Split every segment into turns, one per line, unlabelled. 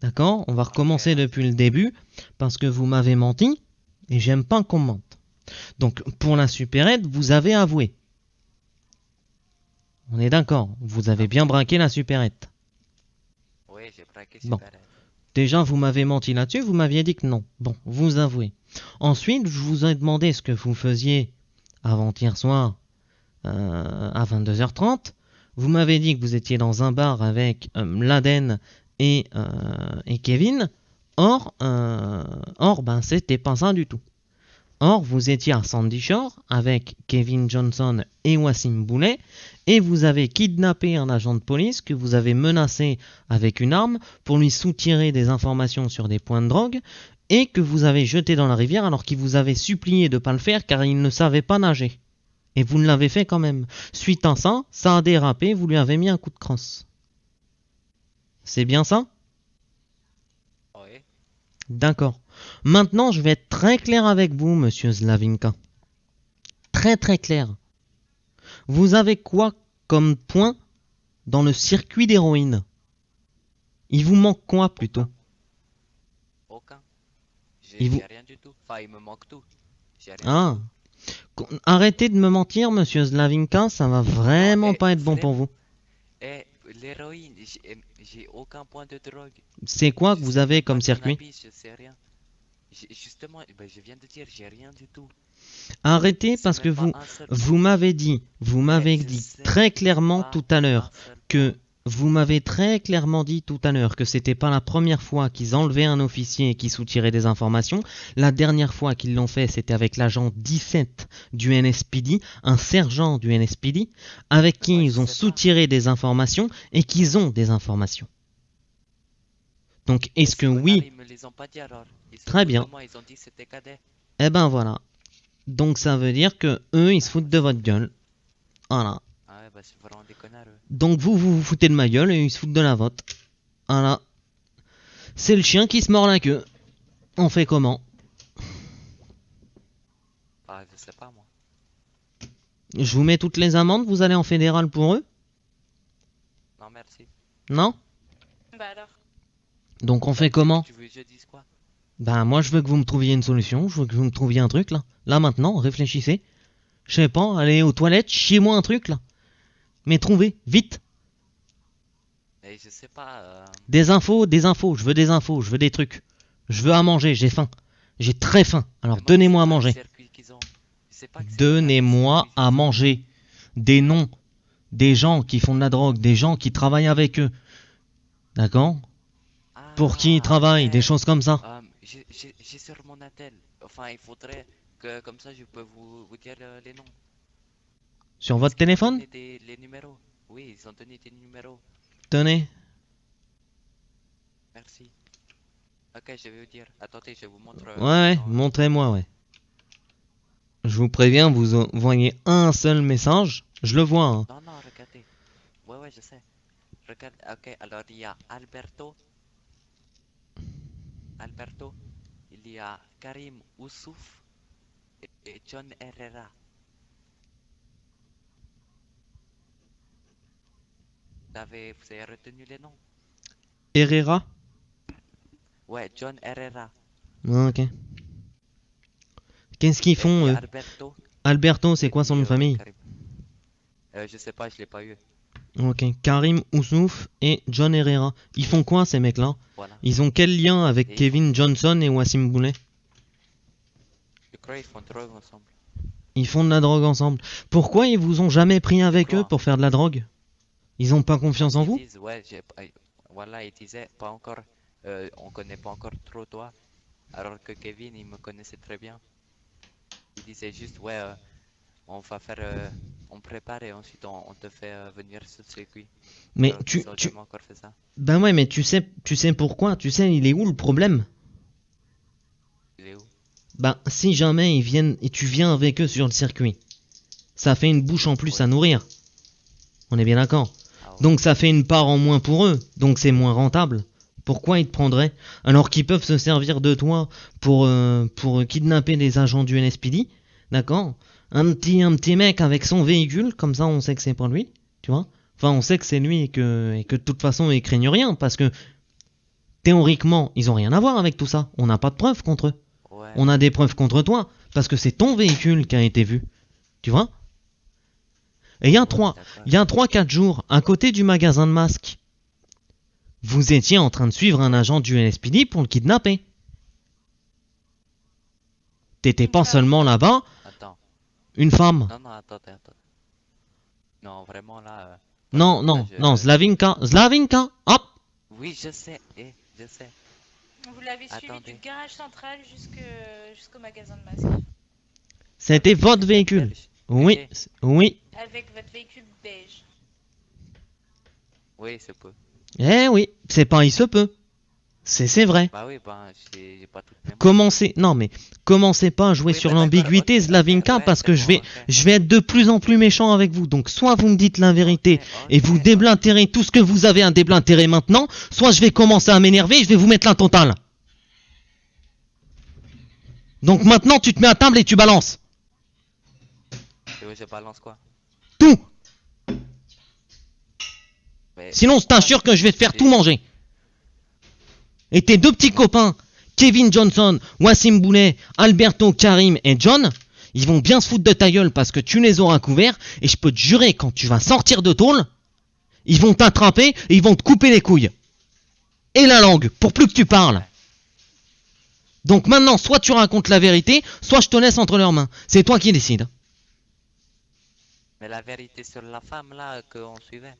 D'accord? On va recommencer depuis le début parce que vous m'avez menti et j'aime pas qu'on mente. Donc pour la supérette, vous avez avoué. On est d'accord, vous avez bien braqué la supérette.
Oui, j'ai braqué
Bon,
Super.
déjà vous m'avez menti là-dessus, vous m'aviez dit que non. Bon, vous avouez. Ensuite, je vous ai demandé ce que vous faisiez avant-hier soir à 22h30. Vous m'avez dit que vous étiez dans un bar avec Laden et Kevin. Or, ben c'était pas ça du tout. Or, vous étiez à Sandy Shore avec Kevin Johnson et Wassim Boulet et vous avez kidnappé un agent de police que vous avez menacé avec une arme pour lui soutirer des informations sur des points de drogue et que vous avez jeté dans la rivière alors qu'il vous avait supplié de ne pas le faire car il ne savait pas nager. Et vous ne l'avez fait quand même. Suite à ça, ça a dérapé, vous lui avez mis un coup de crosse. C'est bien ça?
Oui.
D'accord. Maintenant, je vais être très clair avec vous, monsieur Slavinka. Très très clair. Vous avez quoi comme point dans le circuit d'héroïne? Il vous manque quoi plutôt?
Aucun.
Il vous...
J'ai rien du tout. Enfin, il me manque tout. J'ai rien
Ah.
du tout.
Arrêtez de me mentir, monsieur Slavinka, ça va
Non,
vraiment pas être bon pour
vraiment.
vous.
L'héroïne, j'ai aucun point de drogue.
C'est quoi que
Je
vous
sais
avez
même pas
comme circuit?
cannabis, je sais rien. Justement, ben, je viens de dire, j'ai rien du tout.
Arrêtez
Je sais
parce que
même pas
vous,
un seul
vous
point.
m'avez dit, vous m'avez
Je
dit
sais
très clairement
pas
tout à l'heure
un seul
que
point.
vous m'avez très clairement dit tout à l'heure que c'était pas la première fois qu'ils enlevaient un officier et qu'ils soutiraient des informations. La dernière fois qu'ils l'ont fait, c'était avec l'agent 17 du NSPD, un sergent du NSPD, avec qui
Moi, je
ils ont
sais pas.
soutiré des informations et qu'ils ont des informations. Donc,
Mais
est-ce que
ces connards,
oui?
ils me les ont pas dit alors. Ils se
Très
foutent de
bien.
moi, ils ont dit que c'était cadet.
Eh ben voilà. Donc ça veut dire que eux, ils se
Ah,
foutent
bah,
de votre gueule. Voilà.
ah ouais, bah c'est vraiment des connards, eux.
Donc vous vous foutez de ma gueule et ils se foutent de la vôtre. Voilà. C'est le chien qui se mord la queue. On fait comment?
Ah, je sais pas, moi.
Je vous mets toutes les amendes, vous allez en fédéral pour eux?
Non, merci.
Non?
Bah alors.
Donc on
Bah,
fait comment?
tu veux que je dise quoi?
Ben moi je veux que vous me trouviez une solution, je veux que vous me trouviez un truc là. Là maintenant, réfléchissez. Je sais pas, allez aux toilettes, chiez-moi un truc là. Mais trouvez, vite.
Mais je sais pas.
Des infos, je veux des infos, je veux des trucs. Je veux à manger, j'ai faim. J'ai très faim, alors
Mais moi, je sais
donnez-moi à
pas le
manger.
circuit qu'ils ont. Je sais pas que c'est quoi le
Donnez-moi
circuit
à
qu'ils ont.
manger. Des noms, des gens qui font de la drogue, des gens qui travaillent avec eux. D'accord? Pour qui ils
Ah,
travaillent, des
ouais.
choses comme ça.
J'ai sur mon attel. Enfin, il faudrait que comme ça je peux vous dire les noms.
Sur
Parce
votre
qu'ils m'ont
téléphone?
donné les numéros. Oui, ils ont donné des numéros.
Tenez.
Merci. Ok, je vais vous dire. Attendez, je vous montre.
Ouais, montrez-moi, ouais. Je vous préviens, vous voyez un seul message. Je le vois, hein.
Non, non, regardez. Ouais, ouais, je sais. Regarde, ok, alors il y a Alberto. Alberto. Il y a Karim Oussouf et John Herrera. Vous avez retenu les noms?
Herrera?
Ouais, John Herrera.
Ah, ok. Qu'est-ce qu'ils
Et puis
font, eux?
Alberto.
Alberto, c'est
Et
quoi son
puis,
nom de famille?
Karim. Je sais pas, je l'ai pas eu.
Ok. Karim Oussouf et John Herrera. Ils font quoi, ces mecs-là?
Voilà.
Ils ont quel lien avec
Et
Kevin Johnson et Wassim Boulet?
je crois qu'ils font drogue ensemble.
Ils font de la drogue ensemble. Pourquoi ils vous ont jamais pris avec eux
crois.
pour faire de la drogue? Ils ont pas confiance en
Ils
vous?
disent, ouais, voilà, ils disaient pas encore, on connaît pas encore trop toi. Alors que Kevin, il me connaissait très bien. Il disait juste, ouais, on va faire, on prépare et ensuite on te fait venir sur le circuit.
Mais
Alors qu'ils ont jamais encore fait ça.
Ben ouais, mais tu sais pourquoi? Tu sais, il est où le problème?
Il est où?
Ben, si jamais ils viennent et tu viens avec eux sur le circuit, ça fait une bouche en plus
Ouais.
à nourrir. On est bien d'accord.
Ah ouais.
Donc ça fait une part en moins pour eux, donc c'est moins rentable. Pourquoi ils te prendraient? Alors qu'ils peuvent se servir de toi pour kidnapper des agents du NSPD, d'accord? Un petit mec avec son véhicule, comme ça on sait que c'est pas lui, tu vois? Enfin, on sait que c'est lui et que de toute façon ils craignent rien, parce que Théoriquement, ils ont rien à voir avec tout ça. On n'a pas de preuves contre eux.
Ouais.
On a des preuves contre toi, parce que c'est ton véhicule qui a été vu. Tu vois? Et il y a
d'accord.
3-4 jours, à côté du magasin de masques, vous étiez en train de suivre un agent du LSPD pour le kidnapper. T'étais pas seulement là-bas,
Attends.
une femme.
Non, attends. Non, vraiment là.
Non, Slavinka, hop!
Oui, je sais, je sais.
Vous l'avez suivi
Attendez.
du garage central jusqu'au magasin de masques.
C'était votre véhicule. Oui, oui.
Avec votre véhicule beige.
Oui, c'est peu.
Eh oui, c'est pas il se peut. C'est vrai.
Bah oui, bah j'ai pas toute mémoire.
Commencez pas à jouer
Oui,
sur
bah, d'accord,
l'ambiguïté,
ok,
Slavinka,
ouais,
parce
c'est
que
bon, ok.
je vais être de plus en plus méchant avec vous. Donc, soit vous me dites la vérité
Ok,
et vous
ok.
déblatérez tout ce que vous avez à déblatérer maintenant, soit je vais commencer à m'énerver et je vais vous mettre la totale. Donc maintenant, tu te mets à table et tu balances.
Tu veux que je balance quoi?
Tout.
Mais
Sinon, je t'assure que je vais te faire tout manger. Et tes deux petits copains, Kevin Johnson, Wassim Boulet, Alberto, Karim et John, ils vont bien se foutre de ta gueule parce que tu les auras couverts. Et je peux te jurer, quand tu vas sortir de tôle, ils vont t'attraper et ils vont te couper les couilles. Et la langue, pour plus que tu parles. Donc maintenant, soit tu racontes la vérité, soit je te laisse entre leurs mains. C'est toi qui décides.
Mais la vérité sur la femme là qu'on suivait.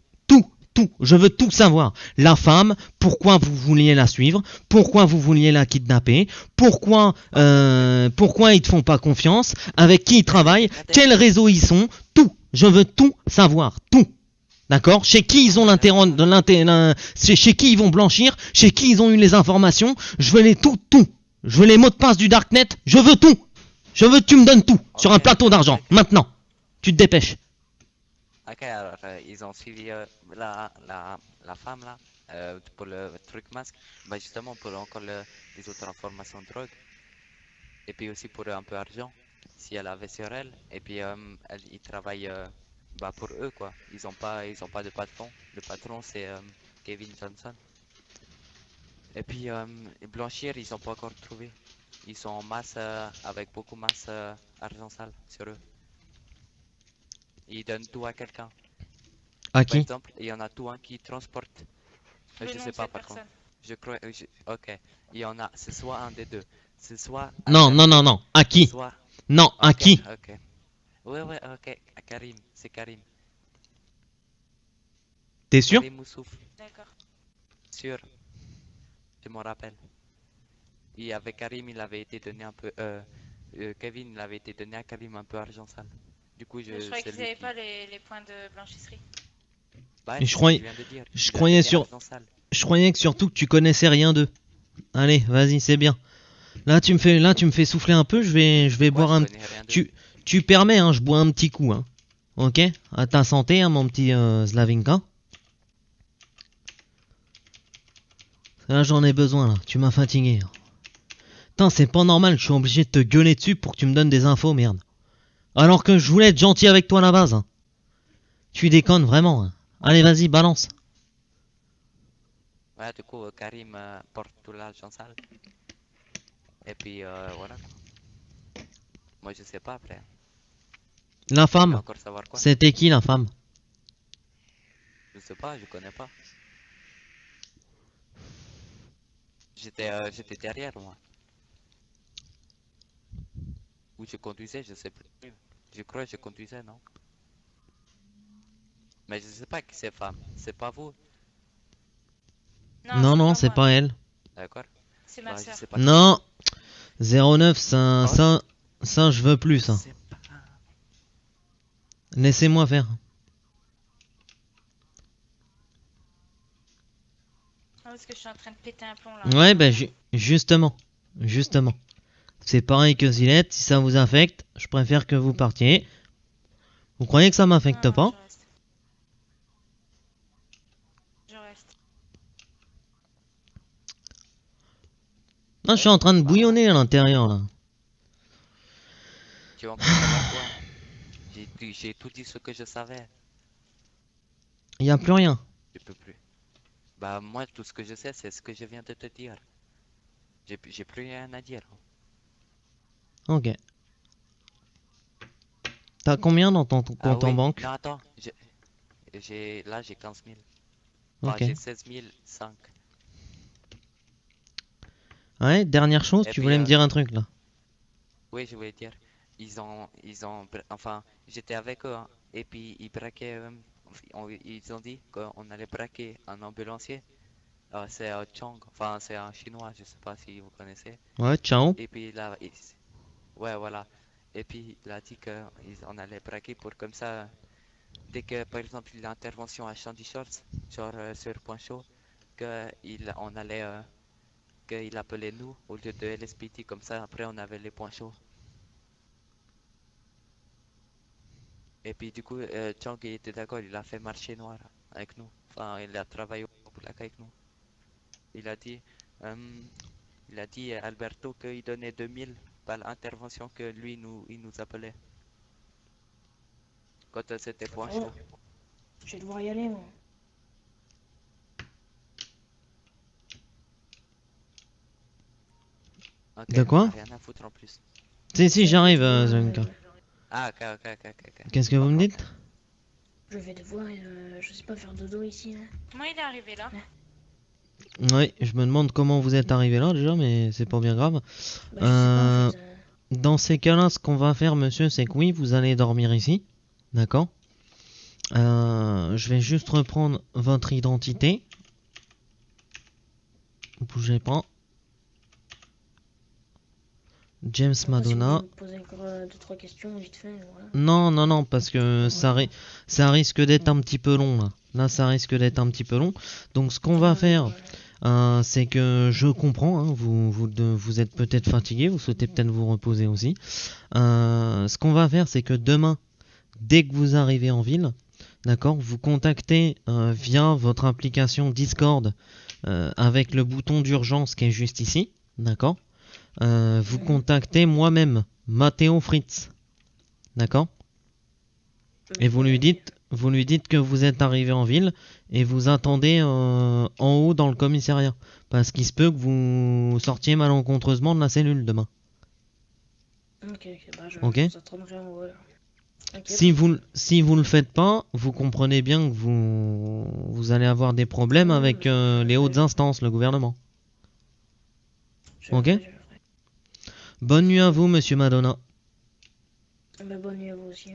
Tout, je veux tout savoir. La femme, pourquoi vous vouliez la suivre, pourquoi vous vouliez la kidnapper, pourquoi ils te font pas confiance, avec qui ils travaillent, quel réseau ils sont, tout. Je veux tout savoir, tout. D'accord? Chez qui ils ont chez qui ils vont blanchir, chez qui ils ont eu les informations, je veux les tout. Je veux les mots de passe du Darknet, je veux tout. Je veux que tu me donnes tout, sur un plateau d'argent, maintenant. Tu te dépêches.
Ok, alors ils ont suivi la femme là pour le truc masque, bah justement pour encore les autres informations de drogue et puis aussi pour un peu argent si elle avait sur elle et puis ils travaillent bah pour eux quoi. Ils ont pas de patron. Le patron c'est Kevin Johnson. Et puis blanchir ils ont pas encore trouvé. Ils sont en masse avec beaucoup masse argent sale sur eux. Ils donnent tout à quelqu'un.
À
Par
qui?
exemple, il y en a tout un qui transporte.
Le
Je
nom
sais
de
pas
cette
par contre.
personne.
Je crois. Ok. Il y en a. C'est soit un des deux. C'est soit.
Non. À qui?
Soit.
Non, à
Ok,
qui?
ok. Ouais, ok. À Karim. C'est Karim.
T'es sûr?
Karim Moussouf.
D'accord.
Sûr. Je m'en rappelle. Et avec Karim, il avait été donné un peu. Kevin, il avait été donné à Karim un peu argent sale. Du coup,
Je croyais
c'est
qu'ils
lui
n'avaient
qui-
pas les points de blanchisserie.
Bah,
Et
c'est
je
ce
croyais-
que je viens de dire.
je
Il a
croyais
donné
sur-
argent sale.
Je croyais que surtout que tu connaissais rien d'eux. Allez, vas-y, c'est bien. Là, tu me fais souffler un peu. Je vais
Ouais,
boire
je
un.
connais rien d'eux.
Tu permets, hein, je bois un petit coup, hein. Ok? À ta santé, hein, mon petit Slavinka. Là, j'en ai besoin, là. Tu m'as fatigué. Hein. Putain, c'est pas normal. Je suis obligé de te gueuler dessus pour que tu me donnes des infos, merde. Alors que je voulais être gentil avec toi à la base. Hein. Tu déconnes vraiment. Hein. Allez, vas-y, balance.
Ouais, du coup, Karim porte tout l'argent sale. Et puis, voilà. Moi, je sais pas après.
La
Tu veux
femme.
encore savoir quoi?
C'était qui la femme?
Je sais pas, je connais pas. J'étais derrière moi. Ou je conduisais, je sais plus. Je crois que je conduisais, non? Mais je sais pas qui c'est femme. C'est pas vous,
Non, c'est
moi.
pas elle.
d'accord?
C'est ma
Bah, je
soeur.
sais pas.
Non. 09, ça, je veux plus,
Je
ça.
sais pas.
Laissez-moi faire.
Ah, parce que je suis en train de péter un plomb là.
Ouais, ben justement. C'est pareil que Zilette, si ça vous affecte, je préfère que vous partiez. Vous croyez que ça m'affecte
Non,
pas?
je reste. Je reste.
Non, je suis en train de bouillonner à l'intérieur là.
Tu veux encore savoir quoi? J'ai tout dit ce que je savais.
Y a plus rien.
Je peux plus. Bah, moi, tout ce que je sais, c'est ce que je viens de te dire. J'ai plus rien à dire.
Ok. T'as combien dans ton
Ah
compte en
oui,
banque?
non, attends. Là, j'ai 15 000. Enfin,
Ok.
j'ai 16 500.
Ouais, dernière chose,
Et
tu
puis,
voulais me dire un truc là.
oui, je voulais dire, enfin, j'étais avec eux, hein, et puis ils braquaient, ils ont dit qu'on allait braquer un ambulancier. C'est Chong, enfin, c'est un chinois, je sais pas si vous connaissez.
Ouais, ciao.
Et puis là, ouais, voilà. Et puis il a dit qu'on allait braquer pour comme ça, dès que par exemple il y a l'intervention à Shandy Shorts, genre sur Point Chaud, on allait, qu'il appelait nous au lieu de LSPT, comme ça après on avait les points chauds. Et puis du coup, Chang il était d'accord, il a fait marché noir avec nous. Enfin, il a travaillé au black avec nous. Il a dit, euh, il a dit à Alberto qu'il donnait 2000 par l'intervention que lui il nous appelait. Quand c'était point
Bon,
chaud.
je vais devoir y aller, moi.
Ok,
De quoi?
on a rien à foutre en plus.
Si, j'arrive, Zonka.
Ah, ok.
Qu'est-ce que vous me dites?
Je vais devoir, je sais pas, faire dodo ici, là.
Comment il est arrivé là?
Oui, je me demande comment vous êtes arrivé là déjà, mais c'est pas bien grave.
Bah, je sais pas, en fait.
Dans ces cas-là, ce qu'on va faire, monsieur, c'est que oui, vous allez dormir ici. D'accord? Je vais juste reprendre votre identité. Bougez pas. James
Après, si vous
Madonna.
voulez me poser encore 2-3 questions, vite fait, voilà.
Non, parce que ça risque d'être un petit peu long là. Là, ça risque d'être un petit peu long. Donc, ce qu'on va faire, c'est que je comprends, hein, vous êtes peut-être fatigué, vous souhaitez peut-être vous reposer aussi. Ce qu'on va faire, c'est que demain, dès que vous arrivez en ville, d'accord, vous contactez via votre application Discord avec le bouton d'urgence qui est juste ici, d'accord. Vous contactez moi-même, Matteo Fritz, d'accord. Et vous lui dites que vous êtes arrivé en ville et vous attendez en haut dans le commissariat. Parce qu'il se peut que vous sortiez malencontreusement de la cellule demain.
Ok, bah je
Ok.
vous attendrai en haut, alors. Ok,
Si vous le faites pas, vous comprenez bien que vous allez avoir des problèmes
Non,
avec
mais je
les
le
hautes
ferai.
instances, le gouvernement.
je le
Ok.
ferai, je le ferai.
Bonne nuit à vous, monsieur Madonna.
Bah, bonne nuit à vous aussi.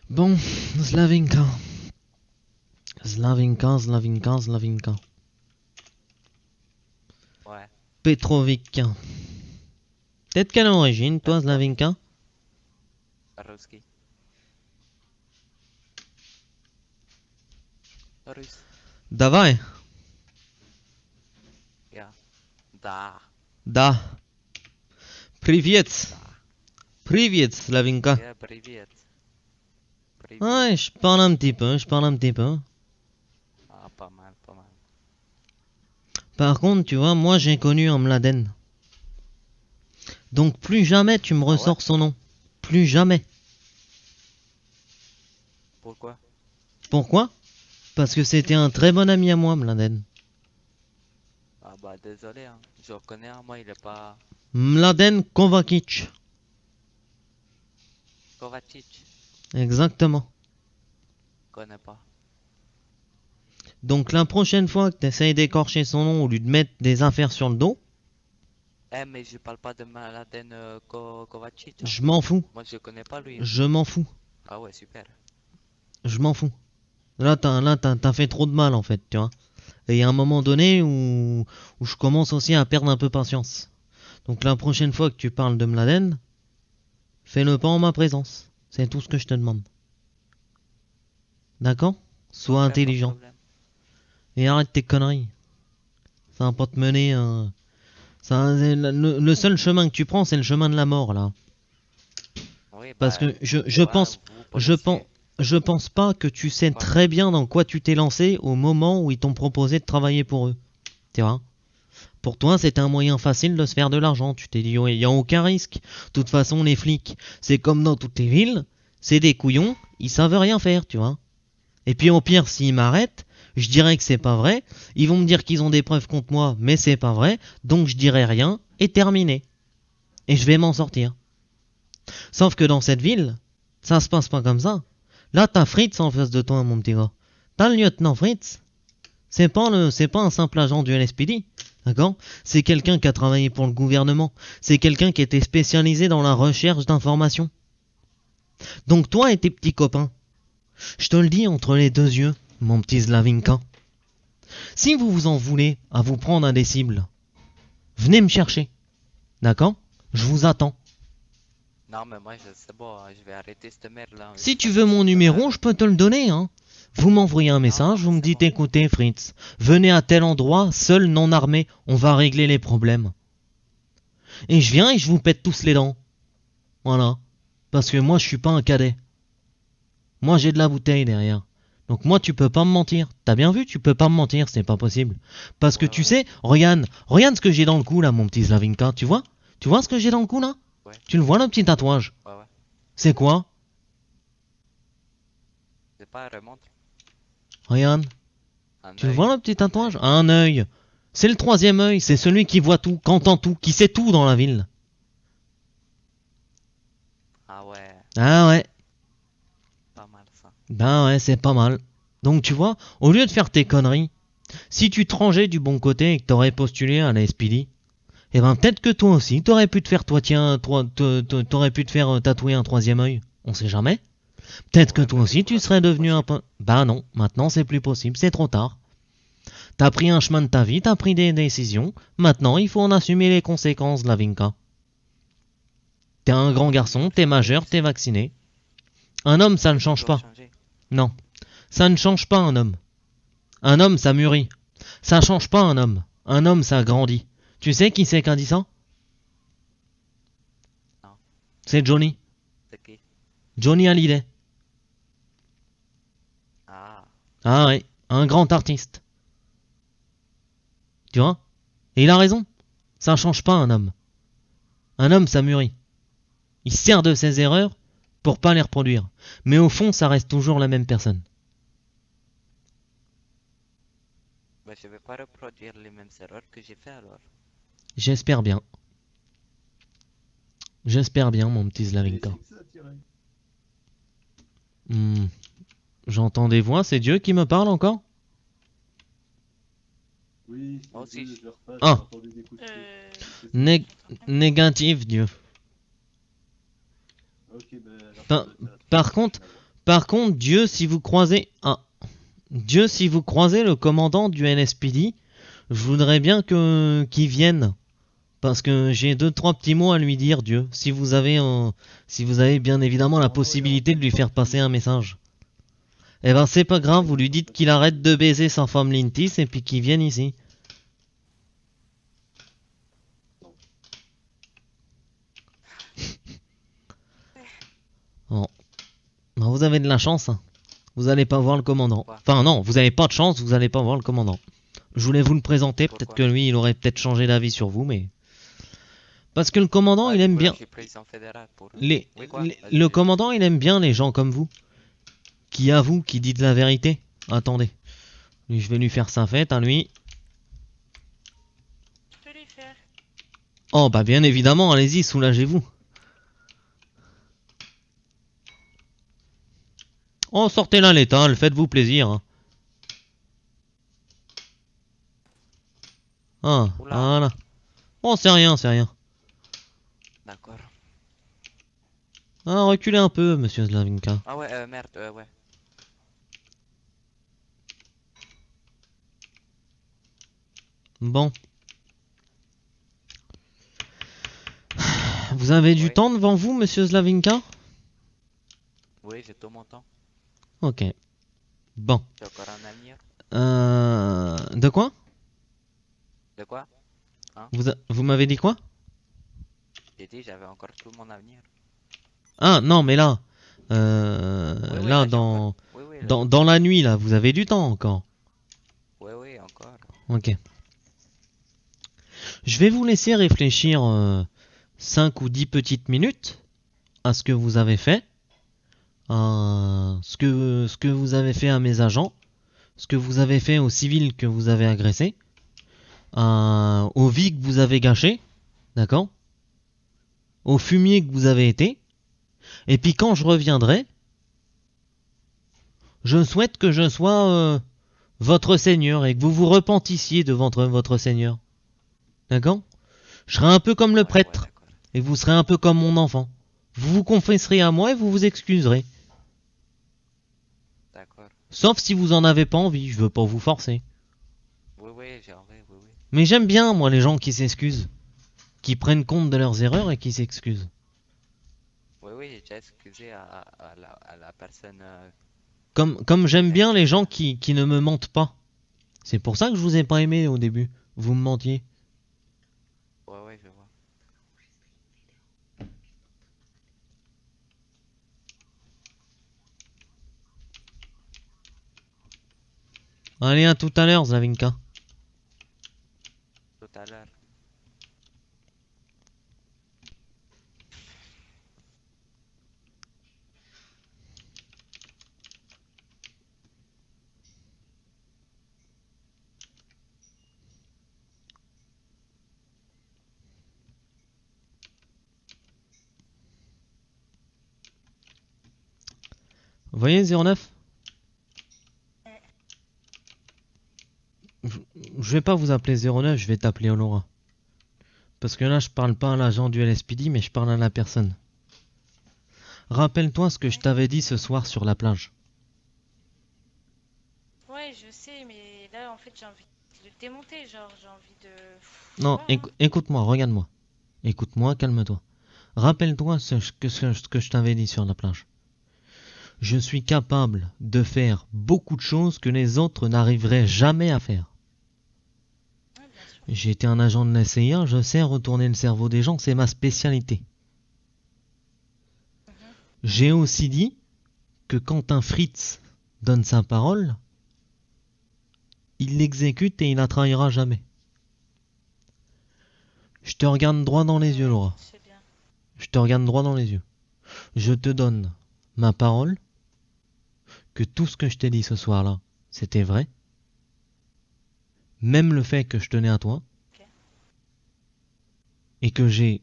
Bon, Slavinka. Slavinka.
Ouais.
Petrovic. Peut-être quelle origine, toi, Slavinka?
Ruski. Russe.
Давай.
Yeah. Da.
Да. Привет. Привет, Slavinka.
Yeah, привет. Привет.
Ouais, je parle un petit peu.
Ah, pas mal.
Par contre, tu vois, moi j'ai connu un Mladen. Donc plus jamais tu me
Ah ouais?
ressors son nom. Plus jamais.
Pourquoi?
Pourquoi? Parce que c'était un très bon ami à moi, Mladen.
Ah bah désolé, hein. Je reconnais, hein, moi il est pas
Mladen Kovacic.
Kovacic.
Exactement.
Connais pas.
Donc la prochaine fois que tu essayes d'écorcher son nom au lieu de mettre des affaires sur le dos,
Eh mais je parle pas de Mladen Kovacic, hein.
je m'en fous.
Moi je connais pas lui.
Je m'en fous.
Ah ouais, super.
Je m'en fous. Là, t'as fait trop de mal en fait, tu vois. Et il y a un moment donné où je commence aussi à perdre un peu patience. Donc la prochaine fois que tu parles de Mladen, fais-le pas en ma présence. C'est tout ce que je te demande. D'accord? Sois
Ok, pas de
intelligent.
problème.
Et arrête tes conneries. Ça va pas te mener le seul chemin que tu prends, c'est le chemin de la mort, là.
Oui,
Parce
bah,
que je
voilà,
pense...
vous,
Je
policiers.
pense... Je pense pas que tu sais
Quoi?
très bien dans quoi tu t'es lancé au moment où ils t'ont proposé de travailler pour eux. Tu vois? Pour toi, c'était un moyen facile de se faire de l'argent. Tu t'es dit, il n'y a aucun risque. De toute façon, les flics, c'est comme dans toutes les villes, c'est des couillons, ils savent rien faire, tu vois. Et puis au pire, s'ils m'arrêtent, je dirais que c'est pas vrai. Ils vont me dire qu'ils ont des preuves contre moi, mais c'est pas vrai. Donc je dirai rien, et terminé. Et je vais m'en sortir. Sauf que dans cette ville, ça se passe pas comme ça. Là, t'as Fritz en face de toi, mon petit gars. T'as le lieutenant Fritz. C'est pas un simple agent du LSPD. D'accord? C'est quelqu'un qui a travaillé pour le gouvernement. C'est quelqu'un qui était spécialisé dans la recherche d'informations. Donc toi et tes petits copains, je te le dis entre les deux yeux, mon petit Slavinka. Si vous vous en voulez à vous prendre à des cibles, venez me chercher. D'accord? Je vous attends.
Non, mais moi, c'est bon, je vais arrêter cette merde là.
Si tu veux mon numéro, je peux te le donner, hein. Vous m'envoyez un message, vous me dites,
bon.
écoutez Fritz, venez à tel endroit, seul, non armé, on va régler les problèmes. Et je viens et je vous pète tous les dents. Voilà. Parce que moi, je suis pas un cadet. Moi, j'ai de la bouteille derrière. Donc moi, tu peux pas me mentir. T'as bien vu, tu peux pas me mentir, c'est pas possible. Parce que tu sais, regarde ce que j'ai dans le cou là, mon petit Slavinka, tu vois? Tu vois ce que j'ai dans le cou là?
Ouais.
Tu le vois, le petit tatouage?
Ouais.
C'est quoi?
C'est pas un remontre.
Regarde.
Un
Tu le
œil.
vois le petit tatouage? Un œil. C'est le troisième œil, c'est celui qui voit tout, qui entend tout, qui sait tout dans la ville.
Ah ouais,
Ah ouais,
pas mal ça.
ben ouais, c'est pas mal. Donc tu vois, au lieu de faire tes conneries, si tu te rangeais du bon côté et que t'aurais postulé à la SPD, eh ben peut-être que toi aussi, t'aurais pu te faire, t'aurais pu te faire tatouer un troisième œil. On sait jamais. Peut-être que
Ouais,
toi
mais
aussi,
c'est
tu
pas
serais devenu un
possible.
peu... Bah non, maintenant c'est plus possible, c'est trop tard. T'as pris un chemin de ta vie, t'as pris des décisions, maintenant il faut en assumer les conséquences, Lavinka. T'es un grand garçon, t'es majeur, t'es vacciné. Un homme, ça ne
Je
change
dois
pas.
changer.
Non, ça ne change pas un homme. Un homme, ça mûrit. Ça change pas un homme. Un homme, ça grandit. Tu sais qui c'est qui a dit ça?
Non.
C'est Johnny.
C'est qui?
Johnny Hallyday.
Ah,
Ah ouais, un grand artiste. Tu vois? Et il a raison. Ça change pas un homme. Un homme, ça mûrit. Il sert de ses erreurs pour pas les reproduire. Mais au fond, ça reste toujours la même personne.
bah je vais pas reproduire les mêmes erreurs que j'ai fait alors.
J'espère bien. J'espère bien, mon petit Slavinka. Hmm. J'entends des voix, c'est Dieu qui me parle encore?
Oui,
Moi aussi,
je leur passe,
Ah.
j'ai entendu des coups de feu.
Négatif, Dieu.
Ok, ben, alors,
Par-
ça va être
par
la-
contre- Par contre, Dieu, si vous croisez... Ah. Dieu, si vous croisez le commandant du LSPD, je voudrais bien qu'il vienne. Parce que j'ai 2-3 petits mots à lui dire, Dieu. Si vous avez bien évidemment la possibilité de lui faire passer un message. Eh ben c'est pas grave, vous lui dites qu'il arrête de baiser sa femme Lintis et puis qu'il vienne ici. Bon. Ben, vous avez de la chance, hein. Vous allez pas voir le commandant.
Pourquoi?
Enfin non, vous avez pas de chance, vous allez pas voir le commandant. Je voulais vous le présenter, peut-être
Pourquoi?
que lui il aurait peut-être changé d'avis sur vous, mais... Parce que le commandant
Ouais,
il aime
du coup, là,
bien...
je suis président fédéral pour...
Les,
Oui, quoi?
les-
Vas-y,
le
vas-y.
commandant, il aime bien les gens comme vous. Qui avouent, qui dites la vérité. Attendez. Lui, je vais lui faire sa fête à lui.
Je peux lui faire.
Oh, bah bien évidemment, allez-y, soulagez-vous. Oh, sortez la létale, faites-vous plaisir. hein. Ah,
Oula.
voilà. Oh, c'est rien, c'est rien.
D'accord.
Ah, reculez un peu, monsieur Slavinka.
Ah ouais, merde, ouais.
Bon. Vous avez du
Oui.
temps devant vous, monsieur Slavinka?
Oui, j'ai tout mon temps.
Ok. Bon.
J'ai encore un avenir.
De quoi?
De quoi?
Vous m'avez dit quoi?
J'ai dit j'avais encore tout mon avenir.
Ah, non, mais là...
Oui,
là,
j'ai
dans...
encore- Oui, oui, là,
Dans la nuit, là, vous avez du temps encore.
oui, encore.
Ok. Je vais vous laisser réfléchir 5 ou 10 petites minutes à ce que vous avez fait, à ce que vous avez fait à mes agents, ce que vous avez fait aux civils que vous avez agressés, aux vies que vous avez gâchées, d'accord, aux fumiers que vous avez été. Et puis quand je reviendrai, je souhaite que je sois votre Seigneur et que vous vous repentissiez devant votre Seigneur. D'accord? Je serai un peu comme le prêtre
d'accord.
et vous serez un peu comme mon enfant. Vous vous confesserez à moi et vous vous excuserez.
D'accord.
Sauf si vous en avez pas envie, je veux pas vous forcer.
Oui, j'ai envie, oui.
Mais j'aime bien, moi, les gens qui s'excusent. Qui prennent compte de leurs erreurs et qui s'excusent.
Oui, j'ai excusé à la personne.
Comme j'aime bien les gens qui ne me mentent pas. C'est pour ça que je vous ai pas aimé au début. Vous me mentiez.
Ouais, je vois.
Allez, à tout à l'heure, Zlavinka.
Tout à l'heure.
Vous voyez 09? Je vais pas vous appeler 09, je vais t'appeler Olora. Parce que là, je parle pas à l'agent du LSPD, mais je parle à la personne. Rappelle-toi ce que je t'avais dit ce soir sur la plage.
Ouais, je sais, mais là, en fait, j'ai envie de le démonter. Genre, j'ai envie de.
Non,
Ouais, hein.
écoute-moi, regarde-moi. Écoute-moi, calme-toi. Rappelle-toi ce que je t'avais dit sur la plage. Je suis capable de faire beaucoup de choses que les autres n'arriveraient jamais à faire.
Ouais, bien sûr.
J'ai été un agent de la CIA, je sais retourner le cerveau des gens, c'est ma spécialité. J'ai aussi dit que quand un Fritz donne sa parole, il l'exécute et il la trahira jamais. Je te regarde droit dans les yeux, Laura.
Je sais bien.
Je te regarde droit dans les yeux. Je te donne ma parole que tout ce que je t'ai dit ce soir-là, c'était vrai. Même le fait que je tenais à toi.
Ok.
Et que j'ai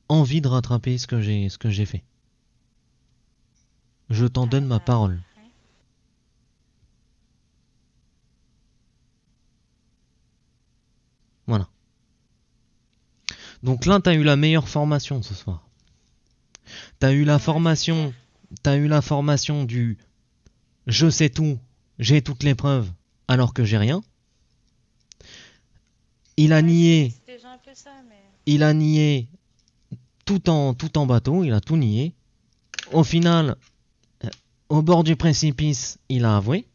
envie de rattraper ce que j'ai fait. Je t'en donne ma parole.
Ouais.
Voilà. Donc là, t'as eu la meilleure formation ce soir. T'as eu la formation du je sais tout, j'ai toutes les preuves, alors que j'ai rien. Il a
Ouais,
nié,
c'est déjà un peu ça, mais.
il a nié tout en bateau, il a tout nié. Au final, au bord du précipice, il a avoué.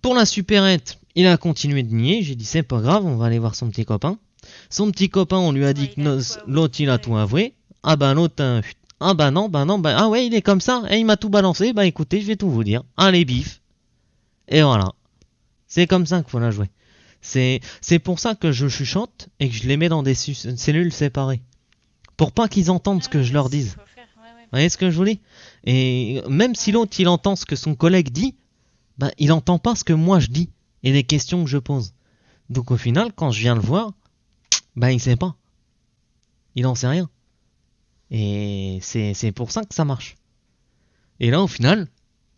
Pour la supérette, il a continué de nier. J'ai dit c'est pas grave, on va aller voir son petit copain. Son petit copain, on lui a dit
Ouais,
que
il a tout avoué,
l'autre il a tout avoué. Ah bah l'autre, ah bah non, ah ouais il est comme ça. Et il m'a tout balancé. Bah écoutez, je vais tout vous dire. Allez bif. Et voilà. C'est comme ça qu'il faut la jouer. C'est pour ça que je chuchote et que je les mets dans des cellules séparées. Pour pas qu'ils entendent ce que je leur dise. Vous voyez ce que je vous dis? Et même si l'autre il entend ce que son collègue dit, bah il entend pas ce que moi je dis et les questions que je pose. Donc au final, quand je viens le voir, bah il sait pas. Il en sait rien. Et c'est pour ça que ça marche. Et là au final,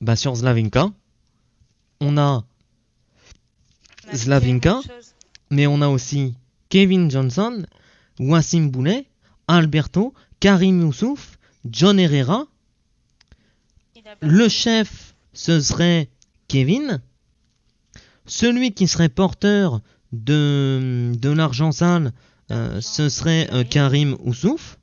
bah sur Zlavinka, on a Zlavinka, mais on a aussi Kevin Johnson, Wassim Boulet, Alberto, Karim Youssouf, John Herrera. Le chef, ce serait Kevin. Celui qui serait porteur de l'argent sale, ce serait Karim Youssouf.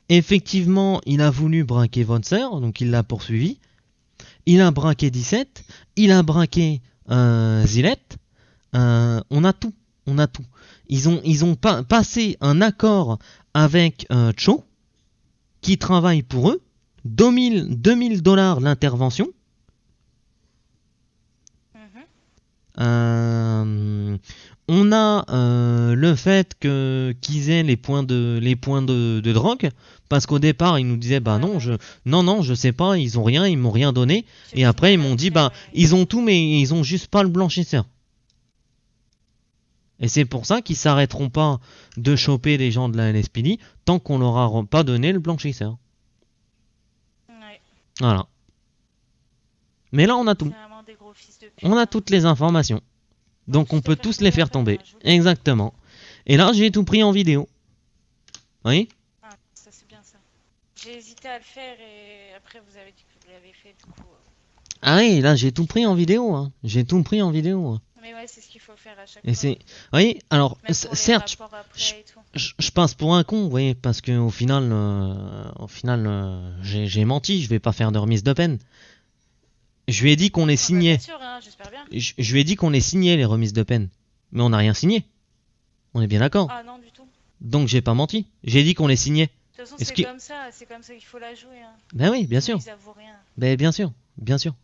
Effectivement, il a voulu braquer votre sœur, donc il l'a poursuivi. Il a braqué 17. Il a braqué Zilette. On a tout. Ils ont passé un accord avec Cho, qui travaille pour eux. 2000 $ l'intervention. On a le fait qu'ils aient les points de drogue, parce qu'au départ ils nous disaient bah
Ouais,
non, je sais pas, ils ont rien, ils m'ont rien donné, et après ils m'ont dit bah ils ont tout mais ils ont juste pas le blanchisseur. Et c'est pour ça qu'ils s'arrêteront pas de choper les gens de la LSPD tant qu'on leur a pas donné le blanchisseur.
Ouais,
Voilà. Mais là on a
c'est
tout.
vraiment des gros fils de pute.
On a toutes les informations. Donc on peut tous les faire tomber. Exactement. Et là j'ai tout pris en vidéo. Oui.
Ah, ça c'est bien ça. J'ai hésité à le faire et après vous avez dit que vous l'avez fait du coup.
Ah oui, là j'ai tout pris en vidéo. Hein. J'ai tout pris en vidéo. Hein.
Mais ouais, c'est ce qu'il faut faire à chaque
Et
fois.
c'est, oui. Alors
Même pour les
certes,
rapports après et tout.
je passe pour un con, vous voyez, parce que au final, j'ai menti. Je vais pas faire de remise de peine. Je lui ai dit qu'on les
Ah, bah,
signait.
bien sûr, hein, j'espère bien.
Je lui ai dit qu'on les signait les remises de peine. Mais on n'a rien signé. On est bien d'accord.
Ah non, du tout.
Donc j'ai pas menti. J'ai dit qu'on les signait.
De toute façon,
Est-ce
c'est
que-
comme ça qu'il faut la jouer. Hein.
Ben oui, bien sûr.
Ils avouent rien.
Ben bien sûr, bien sûr.